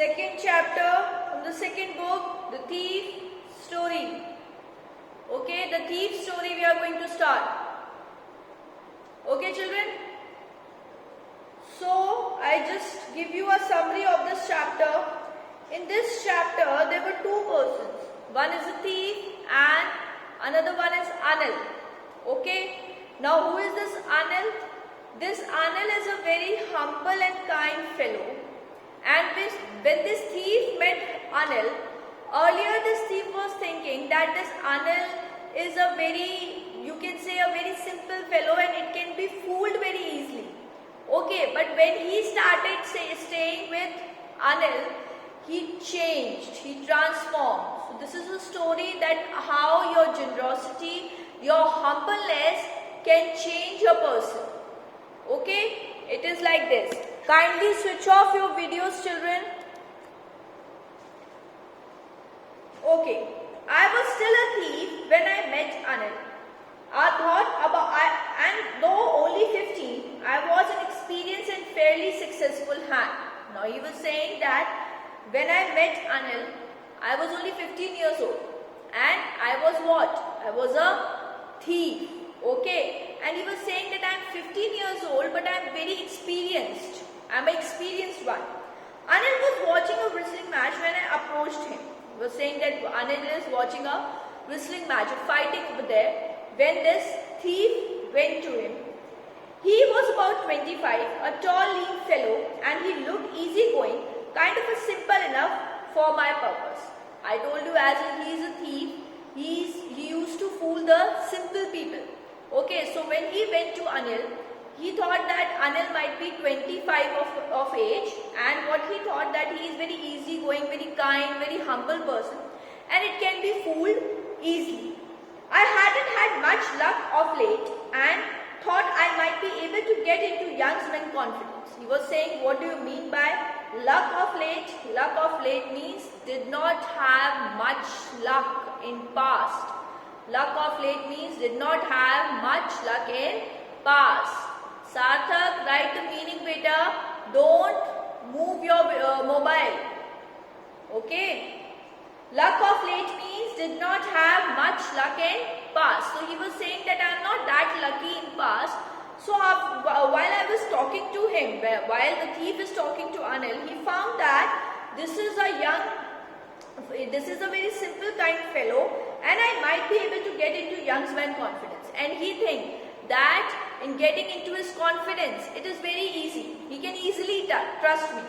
second chapter from the second book, The Thief Story. Okay, the thief story we are going to start. Okay, children? So, I just give you a summary of this chapter. In this chapter, there were two persons. One is a thief and another one is Anil. Okay? Now, who is this Anil? This Anil is a very humble and kind fellow. And when this thief met Anil, earlier this thief was thinking that this Anil is a very, you can say a very simple fellow and it can be fooled very easily. Okay, but when he started staying with Anil, he changed, he transformed. So this is a story that how your generosity, your humbleness can change a person. Okay, it is like this. Kindly switch off your videos, children. Okay, I was still a thief when I met Anil. And though only 15, I was an experienced and fairly successful hand. Now he was saying that when I met Anil, I was only 15 years old. And I was what? I was a thief. Okay. And he was saying that I am 15 years old, but I am very experienced. I am an experienced one. Anil was watching a wrestling match when I approached him. He was saying that Anil is watching a wrestling match, a fighting over there. When this thief went to him, he was about 25, a tall, lean fellow, and he looked easygoing, kind of a simple enough for my purpose. I told you, as he is a thief, he used to fool the simple people. Okay, so when he went to Anil, he thought that Anil might be 25 of age, and what he thought that he is very easygoing, very kind, very humble person, and it can be fooled easily. I hadn't had much luck of late and thought I might be able to get into young men's confidence. He was saying, what do you mean by luck of late? Luck of late means did not have much luck in past. Luck of late means did not have much luck in past. Sarthak, write the meaning, beta. Don't move your mobile. Okay. Luck of late means did not have much luck in past. So he was saying that I am not that lucky in past. So while I was talking to him, while the thief is talking to Anil, he found that this is a very simple kind fellow and I might be able to get into young man's confidence. And he thinks that in getting into his confidence, it is very easy. He can easily trust me.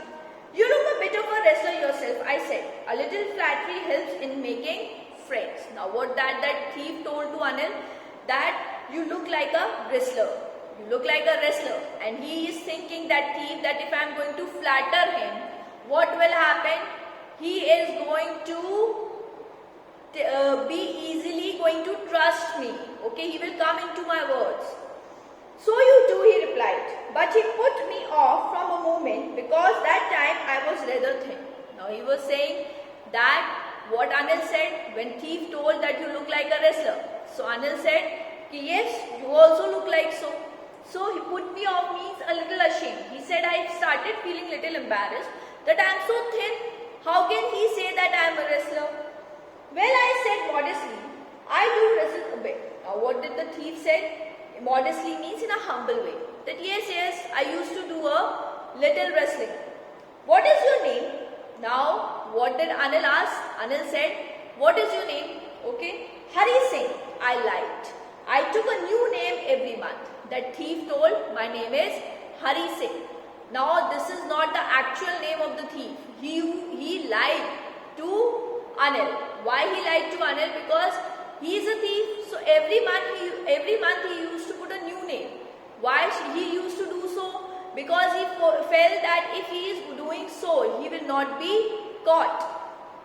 You look a bit of a wrestler yourself, I said. A little flattery helps in making friends. Now what that thief told to Anil, that you look like a wrestler. You look like a wrestler. And he is thinking, that thief, that if I am going to flatter him, what will happen? He is going to be easily going to trust me. Okay, he will come into my words. So you do, he replied, but he put me off from a moment because that time I was rather thin. Now he was saying that what Anil said when thief told that you look like a wrestler. So Anil said, yes, you also look like so. So he put me off means a little ashamed. He said, I started feeling little embarrassed that I am so thin. How can he say that I am a wrestler? Well, I said modestly, I do wrestle a bit. Now what did the thief say? Modestly means in a humble way. That yes, I used to do a little wrestling. What is your name? Now, what did Anil ask? Anil said, what is your name? Okay. Hari Singh. I lied. I took a new name every month. That thief told, my name is Hari Singh. Now, this is not the actual name of the thief. He lied to Anil. Why he lied to Anil? Because he is a thief, so every month he used to put a new name. Why he used to do so? Because he felt that if he is doing so, he will not be caught.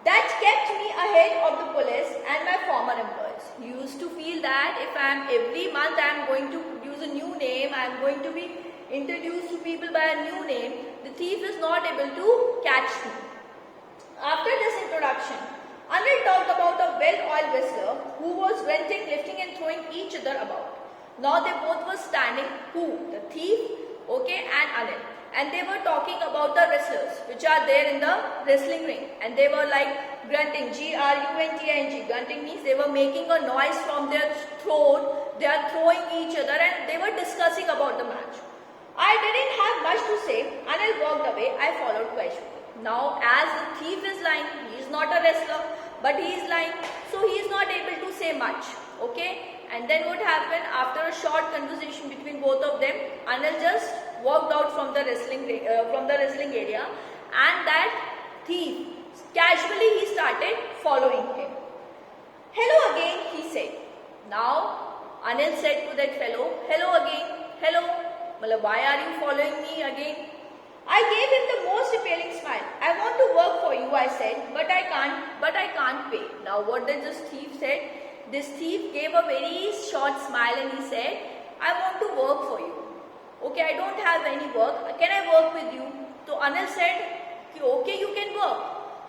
That kept me ahead of the police and my former employees. He used to feel that if every month I am going to use a new name, I am going to be introduced to people by a new name, the thief is not able to catch me. After this introduction, Anil talked about a well-oiled wrestler who was grunting, lifting and throwing each other about. Now they both were standing, who? The thief, okay, and Anil. and they were talking about the wrestlers which are there in the wrestling ring, and they were like grunting, grunting. Grunting means they were making a noise from their throat, they are throwing each other, and they were discussing about the match. I didn't have much to say. Anil walked away. I followed casually. Now, as the thief is lying, he is not a wrestler, but he is lying, so he is not able to say much. Okay? And then what happened? After a short conversation between both of them, Anil just walked out from the wrestling area, and that thief casually he started following him. Hello again, he said. Now, Anil said to that fellow, hello again, hello. Well, why are you following me again? I gave him the most appealing smile. I want to work for you, I said, but I can't pay. Now, what did this thief say? This thief gave a very short smile and he said, I want to work for you. Okay, I don't have any work. Can I work with you? So Anil said, okay, you can work.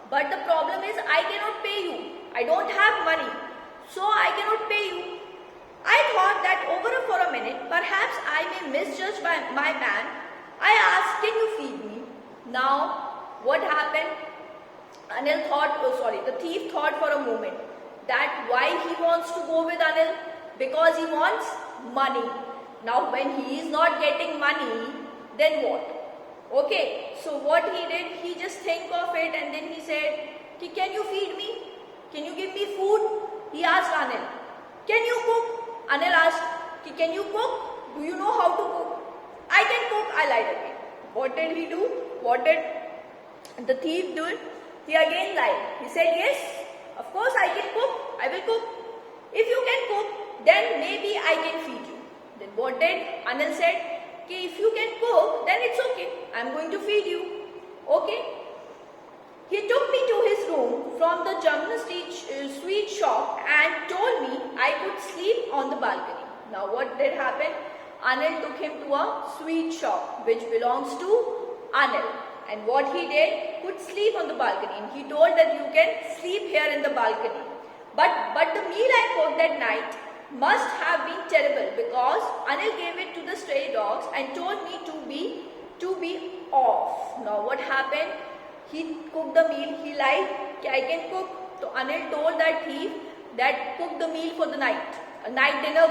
But the problem is I cannot pay you. I don't have money. So I cannot pay you. I thought that for a minute, perhaps I may misjudge my man. I asked, can you feed me? Now, what happened? The thief thought for a moment that why he wants to go with Anil? Because he wants money. Now, when he is not getting money, then what? Okay, so what he did, he just think of it and then he said, can you feed me? Can you give me food? He asked Anil. Can you cook? Anil asked, can you cook? Do you know how to cook? I can cook, I lied again. What did he do? What did the thief do? He again lied. He said, yes, of course I can cook. I will cook. If you can cook, then maybe I can feed you. Then what did Anil said? If you can cook, then it's okay. I'm going to feed you. Okay. He took me to his room from the Jamna sweet shop and told me I could sleep on the balcony. Now what did happen? Anil took him to a sweet shop which belongs to Anil. And what he did, could sleep on the balcony. And he told that you can sleep here in the balcony. But the meal I cooked that night must have been terrible because Anil gave it to the stray dogs and told me to be off. Now what happened? He cooked the meal, he lied, I can cook. So Anil told that thief that cook the meal for the night. A night dinner,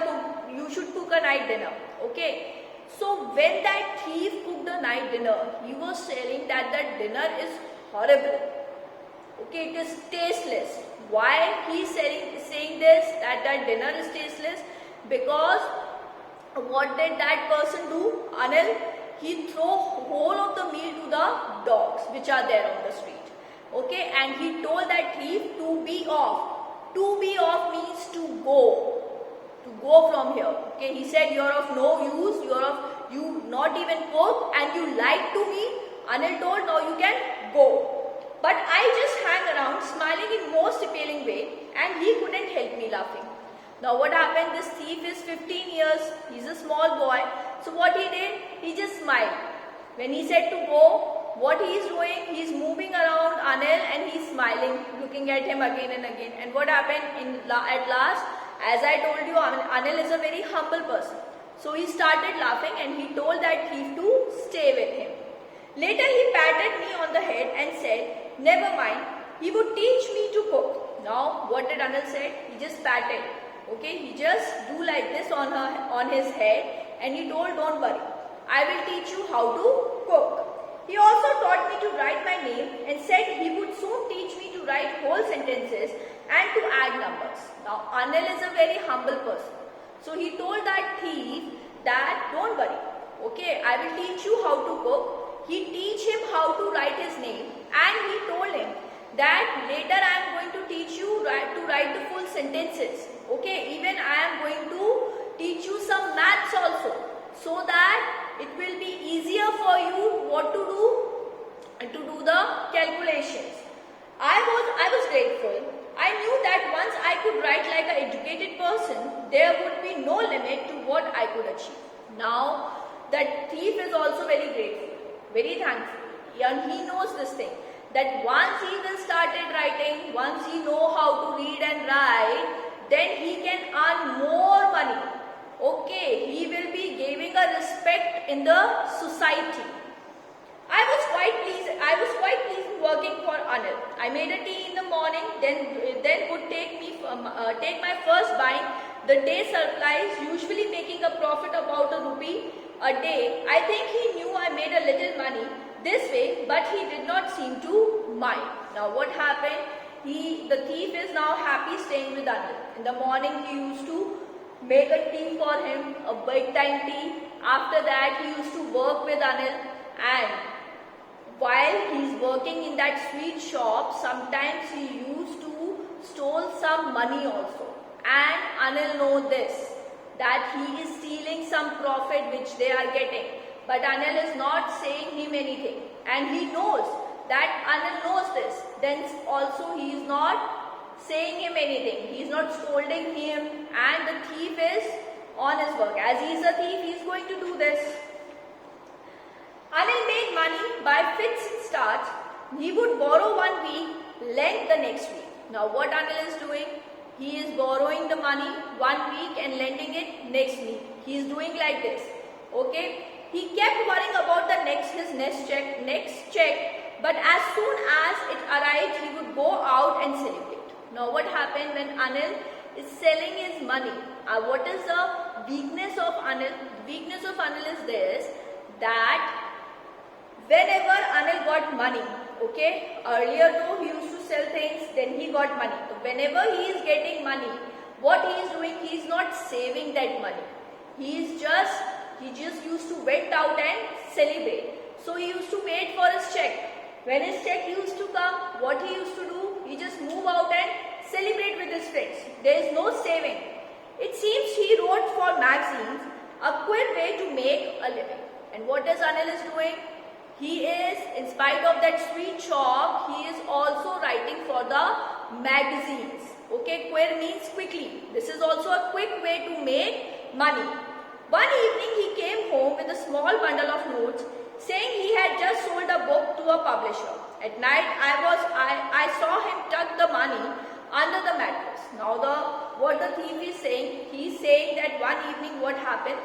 you should cook a night dinner. Okay. So when that thief cooked the night dinner, he was saying that that dinner is horrible. Okay, it is tasteless. Why he is saying this, that dinner is tasteless? Because what did that person do? Anil, he threw whole of the meal to the dogs which are there on the street. Okay, and he told that thief to be off. To be off means to go from here. Okay, he said you are of no use, you not even cook and you lied to me. Anil told now you can go. But I just hang around smiling in most appealing way and he couldn't help me laughing. Now what happened? This thief is 15 years, he's a small boy. So what he did? He just smiled. When he said to go, what he is doing? He is moving around Anil and he is smiling, looking at him again and again. And what happened at last? As I told you, Anil is a very humble person. So he started laughing and he told that thief to stay with him. Later he patted me on the head and said, never mind, he would teach me to cook. Now what did Anil say? He just patted. Okay, he just do like this on his head and he told, don't worry, I will teach you how to cook. He also taught me to write my name and said he would soon teach me to write whole sentences and to add numbers. Now Anil is a very humble person. So he told that thief that don't worry, okay, I will teach you how to cook. He teach him how to write his name and he told him that later I am going to teach you to write the full sentences. Okay, even I am going to teach you some maths also so that it will be easier for you what to do the calculations. I was grateful. I knew that once I could write like an educated person, there would be no limit to what I could achieve. Now, that thief is also very grateful, very thankful, and he knows this thing, that once he will started writing, once he know how to read and write, then he can earn more money. Okay, he will be giving a respect in the society. was quite pleased working for Anil. I made a tea in the morning, then would take my first bite. The day supplies, usually making a profit about ₹1 a day. I think he knew I made a little money this way, but he did not seem to mind. Now what happened? The thief is now happy staying with Anil. In the morning he used to make a tea for him, a big time tea. After that he used to work with Anil, and while he's working in that sweet shop, sometimes he used to steal some money also. And Anil knows this, that he is stealing some profit which they are getting. But Anil is not saying him anything, and he knows that Anil knows this. Then also he is not saying him anything. He is not scolding him, and the thief is on his work. As he is a thief, he is going to do this. Anil made money by fits and starts. He would borrow 1 week, lend the next week. Now what Anil is doing? He is borrowing the money 1 week and lending it next week. He is doing like this. Okay. He kept worrying about his next check, but as soon as it arrived, he would go out and celebrate. Now what happened when Anil is selling his money? What is the weakness of Anil? The weakness of Anil is this, that whenever Anil got money, okay, earlier though he used to sell things, then he got money. So whenever he is getting money, what he is doing, he is not saving that money. He just used to went out and celebrate. So he used to wait for his check. When his check used to come, what he used to do, he just move out and celebrate with his friends. There is no saving. It seems he wrote for magazines, a quick way to make a living. And what is Anil is doing? He is, in spite of that sweet shop, he is also writing for the magazines. Okay, queer means quickly. This is also a quick way to make money. One evening he came home with a small bundle of notes, saying he had just sold a book to a publisher. At night I saw him tuck the money under the mattress. Now what the thief is saying, he is saying that one evening what happened,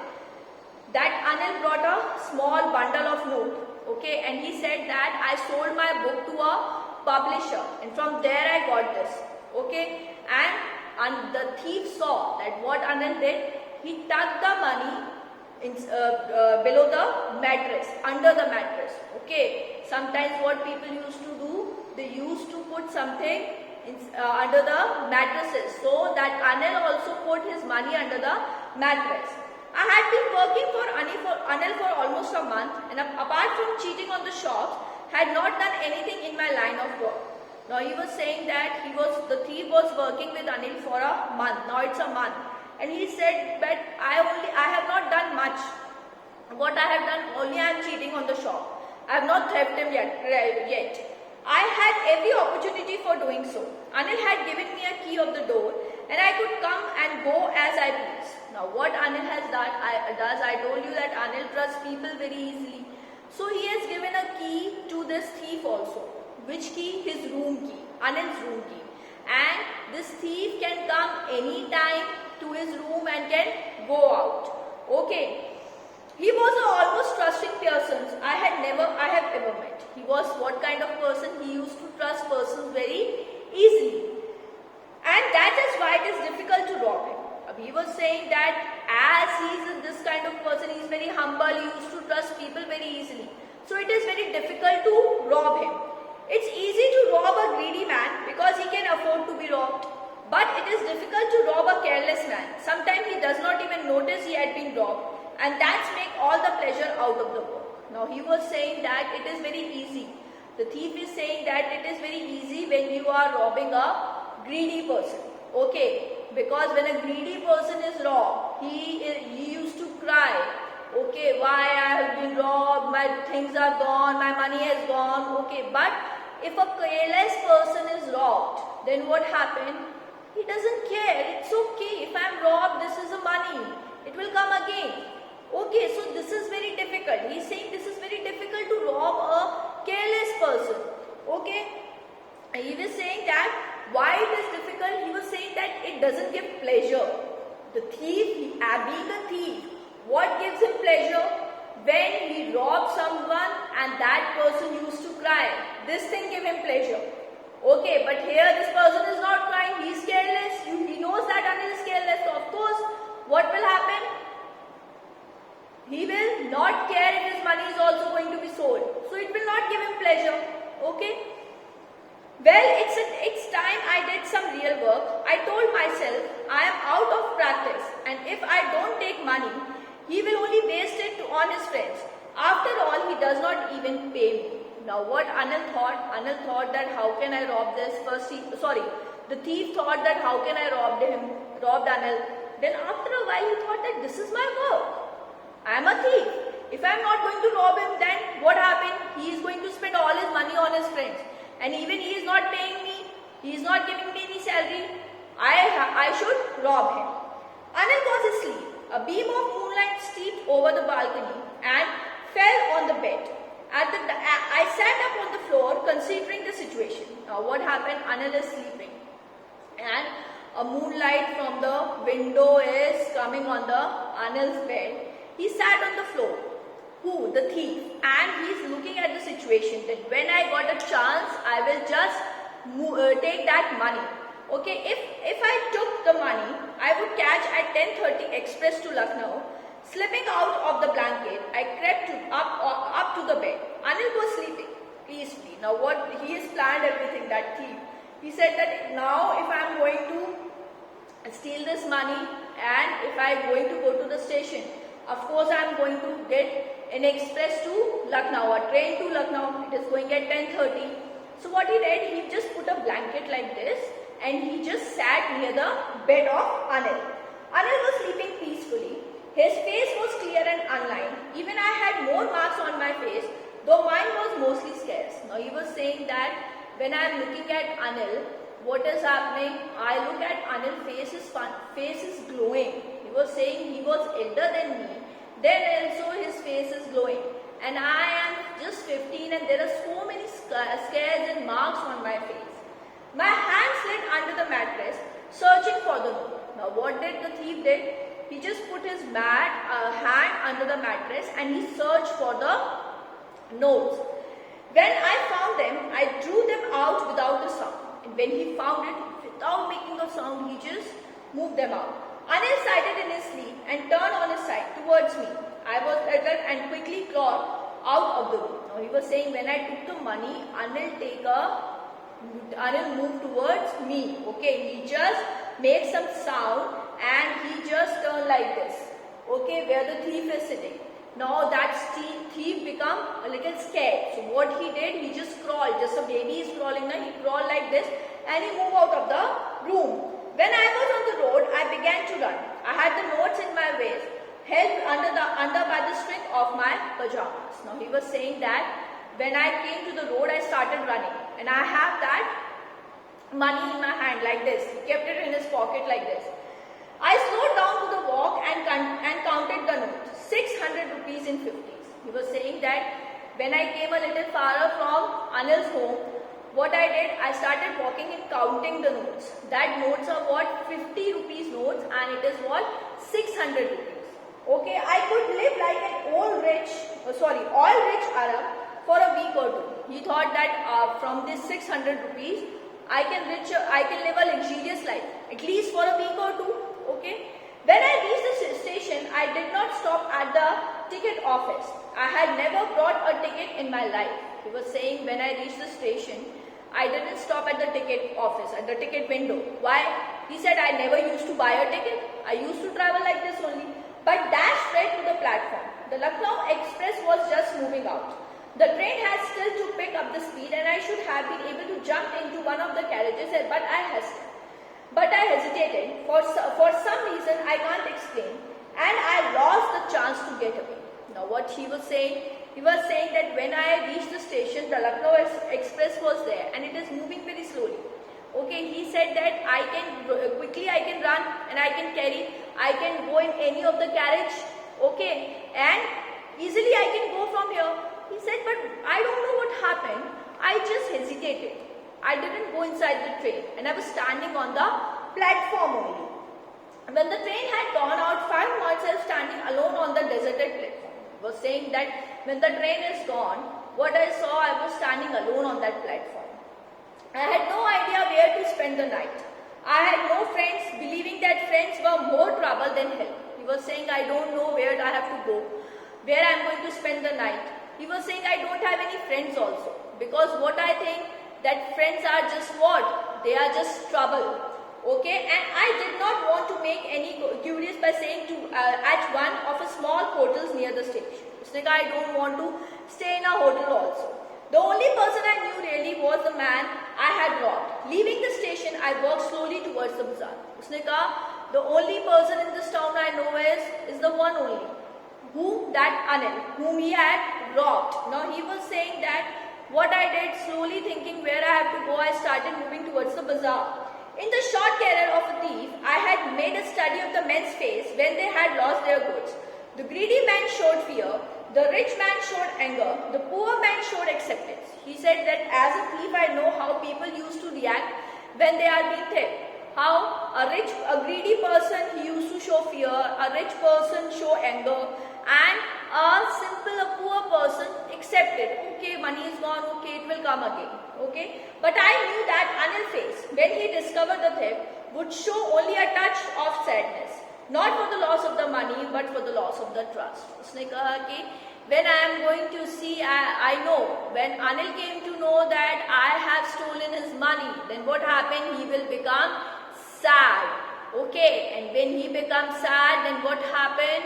that Anil brought a small bundle of notes, okay, and he said that I sold my book to a publisher, and from there I got this, okay, and the thief saw that what Anil did, he tucked the money below the mattress, under the mattress, okay. Sometimes what people used to do, they used to put something under the mattresses, so that Anil also put his money under the mattress. I had been working for Anil for almost a month, and apart from cheating on the shops, had not done anything in my line of work. Now he was saying that the thief was working with Anil for a month. Now it's a month, and he said that I have not done much. What I have done, only I am cheating on the shop. I have not theft him yet. I had every opportunity for doing so. Anil had given me a key of the door, and I could come and go as I please. Now what Anil has done, I told you that Anil trusts people very easily. So he has given a key to this thief also. Which key? His room key, Anil's room key. And this thief can come anytime to his room and can go out. Okay. He was an almost trusting person I have ever met. He was what kind of person? He used to trust persons very easily. And that is why it is difficult to rob him. He was saying that as he is this kind of person, he is very humble, he used to trust people very easily. So it is very difficult to rob him. It's easy to rob a greedy man because he can afford to be robbed. But it is difficult to rob a careless man. Sometimes he does not even notice he had been robbed, and that's make all the pleasure out of the work. Now he was saying that it is very easy. The thief is saying that it is very easy when you are robbing a greedy person. Okay, because when a greedy person is robbed, he used to cry. Okay, why I have been robbed, my things are gone, my money has gone. Okay, but if a careless person is robbed, then what happened? He doesn't care. It's okay. If I am robbed, this is the money. It will come again. Okay, so this is very difficult. He is saying this is very difficult to rob a careless person. Okay, he was saying that why it is difficult. He was saying that it doesn't give pleasure. The thief, being a thief, what gives him pleasure? when he robbed someone and that person used to cry. This thing gave him pleasure. Okay, but here this person is not crying, he is careless. He knows that Anil is careless. So of course, what will happen? He will not care if his money is also going to be sold. So it will not give him pleasure. Okay. Well, it's time I did some real work. I told myself I am out of practice, and if I don't take money, he will only waste it on his friends. After all, he does not even pay me. Now what Anil thought? Anil thought that how can I rob this? The thief thought that how can I robbed Anil. Then after a while he thought that this is my work. I am a thief. If I am not going to rob him, then what happened? He is going to spend all his money on his friends. And even he is not paying me, he is not giving me any salary, I should rob him. Anil was asleep. A beam of moonlight streamed over the balcony and fell on the bed. I sat up on the floor considering the situation. Now what happened? Anil is sleeping and a moonlight from the window is coming on the Anil's bed. He sat on the floor. Who? The thief. And he is looking at the situation that when I got a chance, I will just take that money. Okay, if I took the money, I would catch at 10:30 express to Lucknow. Slipping out of the blanket, I crept up to the bed. Anil was sleeping peacefully. Now what he has planned everything, that thief. He said that now if I am going to steal this money and if I am going to go to the station, of course I am going to get an express to Lucknow, a train to Lucknow. It is going at 10:30. So what he did, he just put a blanket like this and he just sat near the bed of Anil. Anil was sleeping peacefully. His face was clear and unlined. Even I had more marks on my face, though mine was mostly scars. Now he was saying that when I am looking at Anil, what is happening? I look at Anil's face is glowing. He was saying he was elder than me. Then also his face is glowing. And I am just 15 and there are so many scars and marks on my face. My hand slid under the mattress, searching for the note. Now what did the thief did? He just put his hand under the mattress and he searched for the notes. When I found them, I drew them out without a sound. And when he found it, without making a sound, he just moved them out. Anil sighted in his sleep and turned on his side towards me. I was alert and quickly clawed out of the room. Now he was saying when I took the money, Anil moved towards me. Okay, he just made some sound and he just turned like this. Okay, where the thief is sitting. Now that thief become a little scared. So what he did, he just crawled. Just a baby is crawling now. He crawled like this and he moved out of the room. When I was on the road, I began to run. I had the notes in my waist, held under by the string of my pajamas. Now he was saying that when I came to the road, I started running. And I have that money in my hand like this. He kept it in his pocket like this. I slowed down to the walk and counted the notes. 600 rupees in 50s. He was saying that when I came a little farther from Anil's home, what I did, I started walking and counting the notes. That notes are what? 50 rupees notes and it is what? 600 rupees. Okay, I could live like an oil rich Arab for a week or two. He thought that from this 600 rupees, I can live a luxurious life, at least for a week or two. Okay. When I reached the station, I did not stop at the ticket office. I had never bought a ticket in my life. He was saying when I reached the station, I didn't stop at the ticket office, at the ticket window. Why? He said I never used to buy a ticket. I used to travel like this only. But dashed straight to the platform. The Lucknow Express was just moving out. The train had still to pick up the speed and I should have been able to jump into one of the carriages, but I hesitated. For some reason I can't explain. And I lost the chance to get away. Now what he was saying? He was saying that when I reached the station, the Lucknow Express was there and it is moving very slowly. Okay, he said that I can run and I can go in any of the carriage. Okay, and easily I can go from here. He said, but I don't know what happened. I just hesitated. I didn't go inside the train and I was standing on the platform only. When the train had gone out, 5 months I was standing alone on the deserted platform. He was saying that when the train is gone, what I saw, I was standing alone on that platform. I had no idea where to spend the night. I had no friends, believing that friends were more trouble than help. He was saying, I don't know where I have to go, where I am going to spend the night. He was saying, I don't have any friends also, because what I think that friends are just what? They are just trouble. Okay, and I did not want to make any curious by saying to at one of a small hotels near the station. Usne kaha, I don't want to stay in a hotel also. The only person I knew really was the man I had robbed. Leaving the station, I walked slowly towards the bazaar. Usne kaha, the only person in this town I know is the one only. Who? That Anil, whom he had robbed. Now he was saying that what I did, slowly thinking where I have to go, I started moving towards the bazaar. In the short career of a thief, I had made a study of the men's face when they had lost their goods. The greedy man showed fear, the rich man showed anger, the poor man showed acceptance. He said that as a thief, I know how people used to react when they are being thieved. How a greedy person, he used to show fear, a rich person show anger, and a poor person accepted. Okay, money is gone, okay, it will come again. Okay, but I knew that Anil face, when he discovered the theft, would show only a touch of sadness. Not for the loss of the money, but for the loss of the trust. Usne kaha ki, when I am going to see, I know, when Anil came to know that I have stolen his money, then what happened? He will become sad. Okay, and when he becomes sad, then what happened?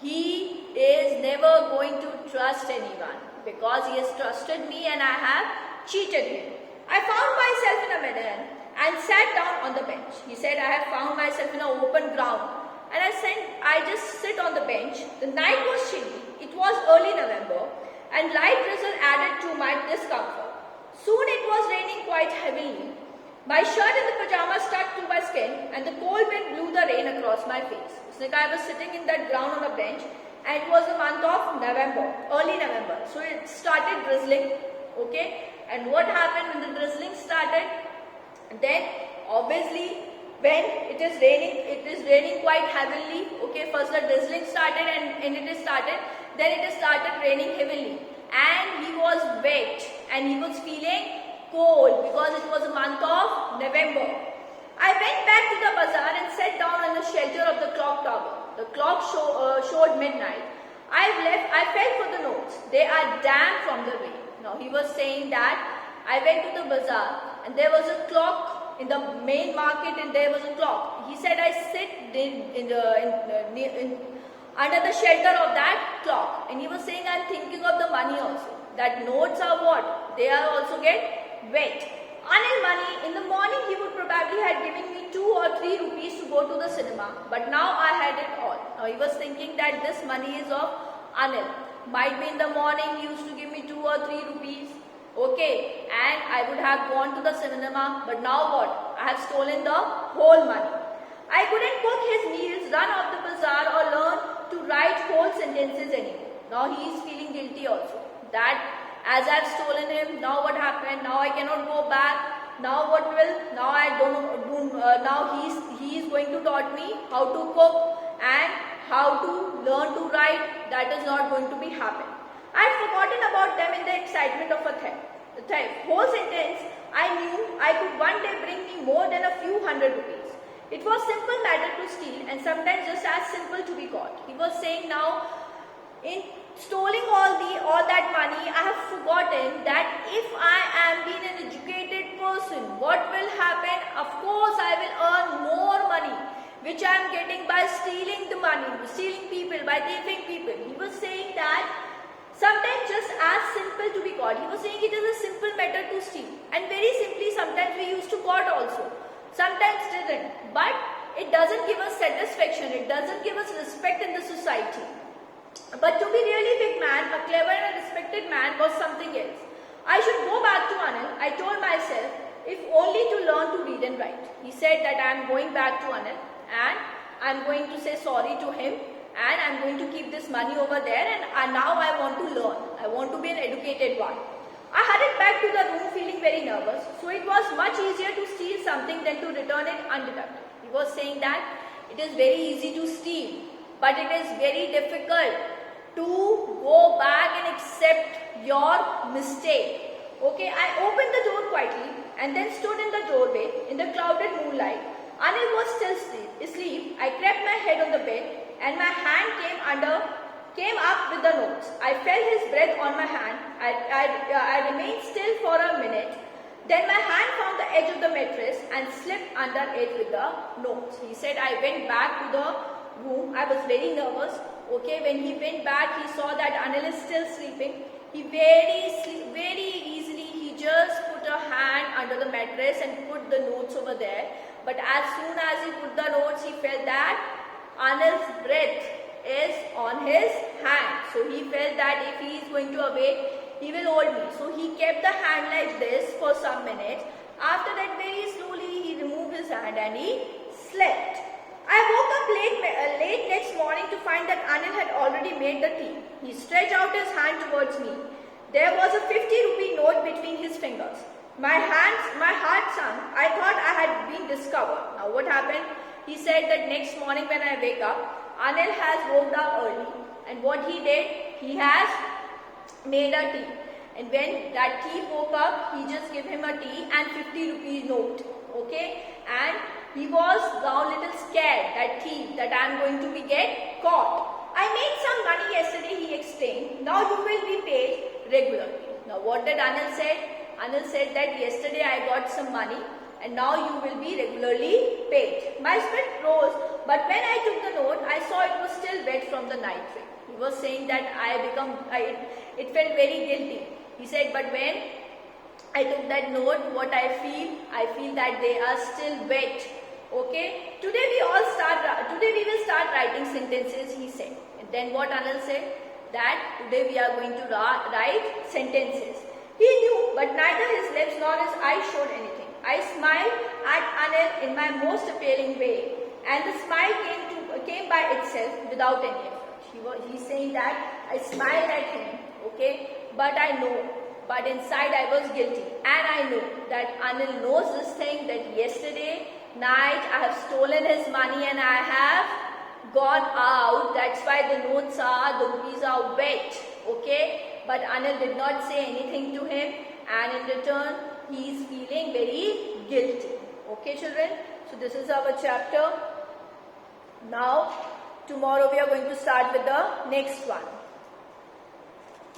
He is never going to trust anyone because he has trusted me and I have cheated him. I found myself in a meadow and sat down on the bench. He said, I have found myself in an open ground and I just sit on the bench. The night was chilly. It was early November and light drizzle added to my discomfort. Soon it was raining quite heavily. My shirt and the pajamas stuck to my skin and the cold wind blew the rain across my face. I was sitting in that ground on a bench and it was the month of November, early November. So it started drizzling, okay. And what happened when the drizzling started? Then obviously when it is raining quite heavily, okay. First the drizzling started and then it started raining heavily. And he was wet and he was feeling cold because it was the month of November. I went back to the bazaar and sat down on the shelter of the clock tower. The clock showed midnight. I felt for the notes. They are damp from the rain. Now he was saying that I went to the bazaar and there was a clock in the main market and there was a clock. He said I sit under the shelter of that clock. And he was saying I'm thinking of the money also. That notes are what? They are also get wet. Anil money, in the morning he would probably have given me 2 or 3 rupees to go to the cinema, but now I had it all. Now he was thinking that this money is of Anil. Might be in the morning he used to give me 2 or 3 rupees, okay, and I would have gone to the cinema, but now what? I have stolen the whole money. I couldn't cook his meals, run off the bazaar or learn to write whole sentences anymore. Now he is feeling guilty also. That as I have stolen him, now what happened? Now I cannot go back. Now what will? Now I don't do. Now he is going to taught me how to cook and how to learn to write. That is not going to be happen. I had forgotten about them in the excitement of a theft. Whole sentence I knew I could one day bring me more than a few hundred rupees. It was simple matter to steal and sometimes just as simple to be caught. He was saying now in stealing all that money, I have forgotten that if I am being an educated person, what will happen? Of course, I will earn more money, which I am getting by stealing the money, stealing people, by thieving people. He was saying that sometimes just as simple to be caught. He was saying it is a simple matter to steal, and very simply sometimes we used to caught also. Sometimes didn't, but it doesn't give us satisfaction. It doesn't give us respect in the society. But to be really big man, a clever and a respected man was something else. I should go back to Anil. I told myself, if only to learn to read and write. He said that I am going back to Anil and I am going to say sorry to him and I am going to keep this money over there and now I want to learn. I want to be an educated one. I hurried back to the room feeling very nervous. So it was much easier to steal something than to return it undetected. He was saying that it is very easy to steal. But it is very difficult to go back and accept your mistake. Okay, I opened the door quietly and then stood in the doorway in the clouded moonlight. Anil was still asleep. I crept my head on the bed and my hand came up with the notes. I felt his breath on my hand. I remained still for a minute. Then my hand found the edge of the mattress and slipped under it with the notes. He said I went back to the room. I was very nervous. Okay, when he went back, he saw that Anil is still sleeping. He very easily, he just put a hand under the mattress and put the notes over there. But as soon as he put the notes, he felt that Anil's breath is on his hand. So he felt that if he is going to awake, he will hold me. So he kept the hand like this for some minutes. After that, very slowly, he removed his hand and he slept. I woke up late next morning to find that Anil had already made the tea. He stretched out his hand towards me. There was a 50-rupee note between his fingers. My heart sunk. I thought I had been discovered. Now what happened? He said that next morning when I wake up, Anil has woke up early. And what he did, he has made a tea. And when that thief woke up, he just gave him a tea and 50 rupees note. Okay? And he was now a little scared, that thief, that I am going to get caught. I made some money yesterday, he explained. Now you will be paid regularly. Now what did Anil say? Anil said that yesterday I got some money and now you will be regularly paid. My spirit rose, but when I took the note, I saw it was still wet from the night rain. He was saying that it felt very guilty. He said, but when I took that note, what I feel that they are still wet. Okay, today we will start writing sentences, he said. And then what Anil said? That today we are going to write sentences. He knew, but neither his lips nor his eyes showed anything. I smiled at Anil in my most appealing way, and the smile came by itself without any effort. He's saying that I smiled at him, okay, but inside I was guilty, and I know that Anil knows this thing, that yesterday night I have stolen his money and I have gone out. That's why the rupees are wet, okay. But Anil did not say anything to him, and in return he is feeling very guilty. Okay, children. So this is our chapter. Now tomorrow we are going to start with the next one.